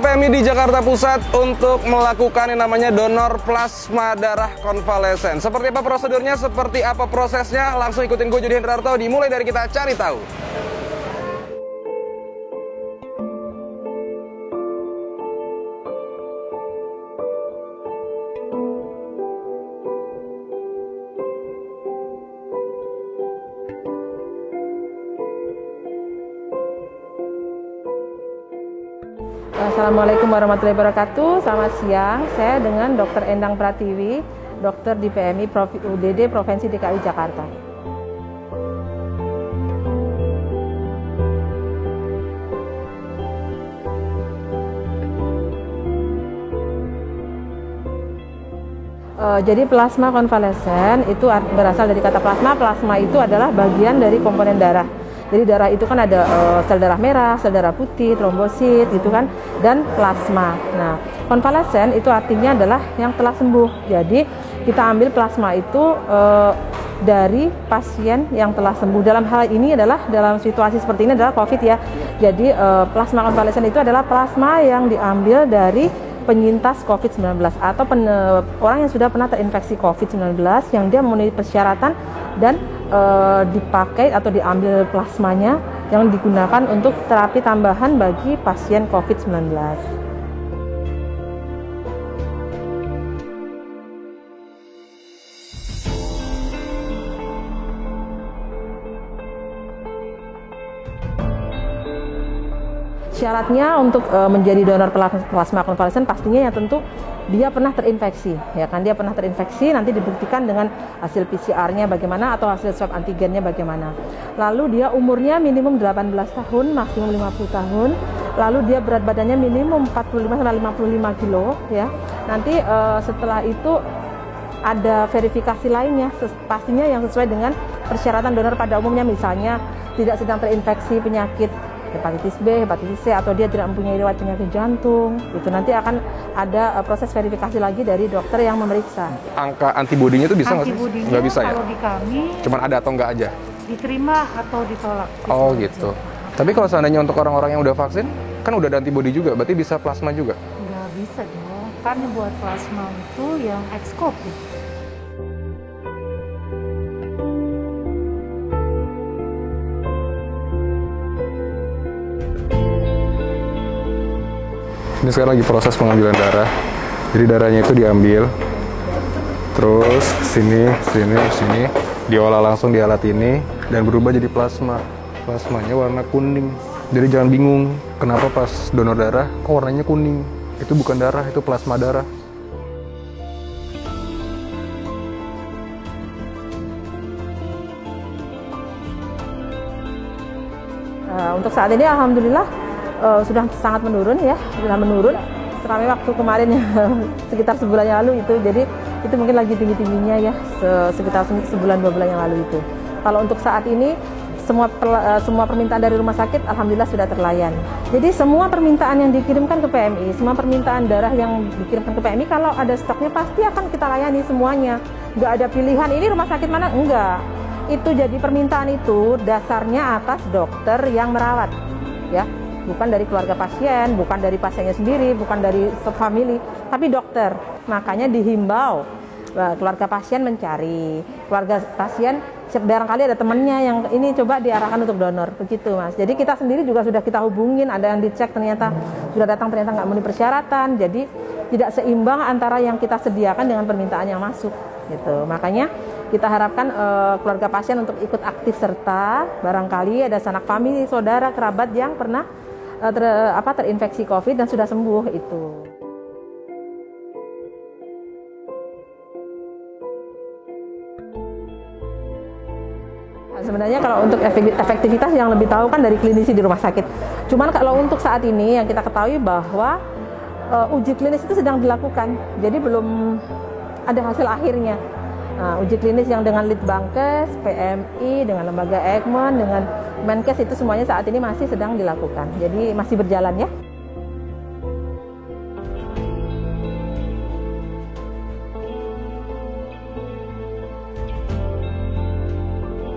PMI di Jakarta Pusat untuk melakukan yang namanya donor plasma darah konvalesen. Seperti apa prosedurnya, seperti apa prosesnya, langsung ikutin gue Jody Hendrarto, dimulai dari kita cari tahu. Assalamualaikum warahmatullahi wabarakatuh. Selamat siang, saya dengan Dr. Endang Pratiwi, dokter di PMI UDD Provinsi DKI Jakarta. Jadi plasma konvalesen itu berasal dari kata plasma. Plasma itu adalah bagian dari komponen darah. Jadi darah itu kan ada sel darah merah, sel darah putih, trombosit gitu kan, dan plasma. Nah, konvalesen itu artinya adalah yang telah sembuh. Jadi kita ambil plasma itu dari pasien yang telah sembuh. Dalam hal ini adalah dalam situasi seperti ini adalah COVID ya. Jadi plasma konvalesen itu adalah plasma yang diambil dari penyintas COVID-19 atau orang yang sudah pernah terinfeksi COVID-19 yang dia memenuhi persyaratan dan dipakai atau diambil plasmanya yang digunakan untuk terapi tambahan bagi pasien COVID-19. Syaratnya untuk menjadi donor plasma konvalesen pastinya ya tentu dia pernah terinfeksi, ya kan, dia pernah terinfeksi, nanti dibuktikan dengan hasil PCR-nya bagaimana atau hasil swab antigennya bagaimana. Lalu dia umurnya minimum 18 tahun, maksimum 50 tahun. Lalu dia berat badannya minimum 45-55 kilo, ya. Nanti setelah itu ada verifikasi lainnya, pastinya yang sesuai dengan persyaratan donor pada umumnya, misalnya tidak sedang terinfeksi penyakit hepatitis B, hepatitis C, atau dia tidak mempunyai riwayat penyakit jantung. Itu nanti akan ada proses verifikasi lagi dari dokter yang memeriksa. Angka antibodinya itu bisa nggak sih? Nggak bisa ya? Kalau di kami, cuman ada atau nggak aja? diterima atau ditolak. Oh gitu. Tapi kalau seandainya untuk orang-orang yang udah vaksin, kan udah ada antibodi juga, berarti bisa plasma juga? Nggak bisa dong, kan buat plasma itu yang ex-COVID. Ini sekarang lagi proses pengambilan darah. Jadi darahnya itu diambil, terus sini, diolah langsung di alat ini dan berubah jadi plasma. Plasmanya warna kuning. Jadi jangan bingung kenapa pas donor darah kok warnanya kuning. Itu bukan darah, itu plasma darah. Untuk saat ini alhamdulillah sudah sangat menurun ya, sudah menurun. Seramai waktu kemarin ya, sekitar sebulan yang lalu itu, jadi itu mungkin lagi tinggi-tingginya ya, sekitar sebulan 2 bulan yang lalu itu. Kalau untuk saat ini semua permintaan dari rumah sakit alhamdulillah sudah terlayani. Jadi semua permintaan yang dikirimkan ke PMI, semua permintaan darah yang dikirimkan ke PMI, kalau ada stoknya pasti akan kita layani semuanya. Nggak ada pilihan ini rumah sakit mana, enggak. Itu jadi permintaan itu dasarnya atas dokter yang merawat ya. Bukan dari keluarga pasien, bukan dari pasiennya sendiri, bukan dari family, tapi dokter. Makanya dihimbau keluarga pasien mencari, keluarga pasien barangkali ada temannya yang ini coba diarahkan untuk donor, begitu Mas. Jadi kita sendiri juga sudah kita hubungin, ada yang dicek ternyata sudah datang ternyata nggak memenuhi persyaratan, jadi tidak seimbang antara yang kita sediakan dengan permintaan yang masuk, gitu. Makanya kita harapkan keluarga pasien untuk ikut aktif serta barangkali ada sanak famili, saudara, kerabat yang pernah terinfeksi COVID dan sudah sembuh itu. Nah, sebenarnya kalau untuk efektivitas yang lebih tahu kan dari klinisi di rumah sakit. Cuman kalau untuk saat ini yang kita ketahui bahwa uji klinis itu sedang dilakukan, jadi belum ada hasil akhirnya. Nah, uji klinis yang dengan Litbangkes, PMI, dengan lembaga Eijkman, dengan Menkes itu semuanya saat ini masih sedang dilakukan. Jadi masih berjalan ya.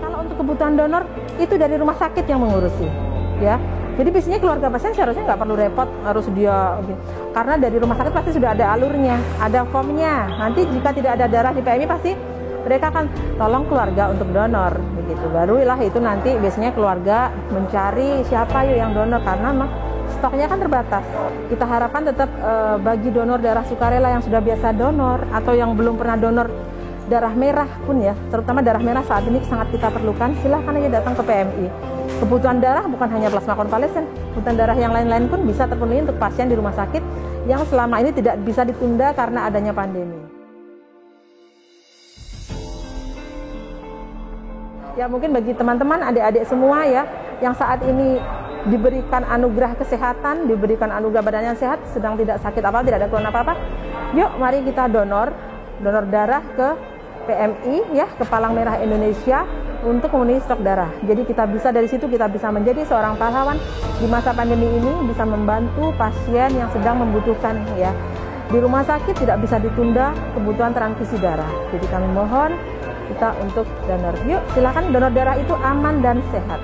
Kalau untuk kebutuhan donor itu dari rumah sakit yang mengurusi, ya. Jadi biasanya keluarga pasien seharusnya nggak perlu repot harus dia, karena dari rumah sakit pasti sudah ada alurnya, ada formnya. Nanti jika tidak ada darah di PMI pasti mereka akan tolong keluarga untuk donor, begitu. Barulah itu nanti biasanya keluarga mencari siapa yuk yang donor, karena memang stoknya kan terbatas. Kita harapkan tetap bagi donor darah sukarela yang sudah biasa donor atau yang belum pernah donor darah merah pun ya, terutama darah merah saat ini sangat kita perlukan, silahkan aja datang ke PMI. Kebutuhan darah bukan hanya plasma konvalesen, kebutuhan darah yang lain-lain pun bisa terpenuhi untuk pasien di rumah sakit yang selama ini tidak bisa ditunda karena adanya pandemi. Ya mungkin bagi teman-teman, adik-adik semua ya, yang saat ini diberikan anugerah kesehatan, diberikan anugerah badan yang sehat, sedang tidak sakit apa, tidak ada keluhan apa-apa, yuk mari kita donor darah ke PMI ya, ke Palang Merah Indonesia untuk memenuhi stok darah. Jadi kita bisa dari situ kita bisa menjadi seorang pahlawan di masa pandemi ini, bisa membantu pasien yang sedang membutuhkan ya. Di rumah sakit tidak bisa ditunda kebutuhan transfusi darah. Jadi kami mohon kita untuk donor. Yuk silakan, donor darah itu aman dan sehat.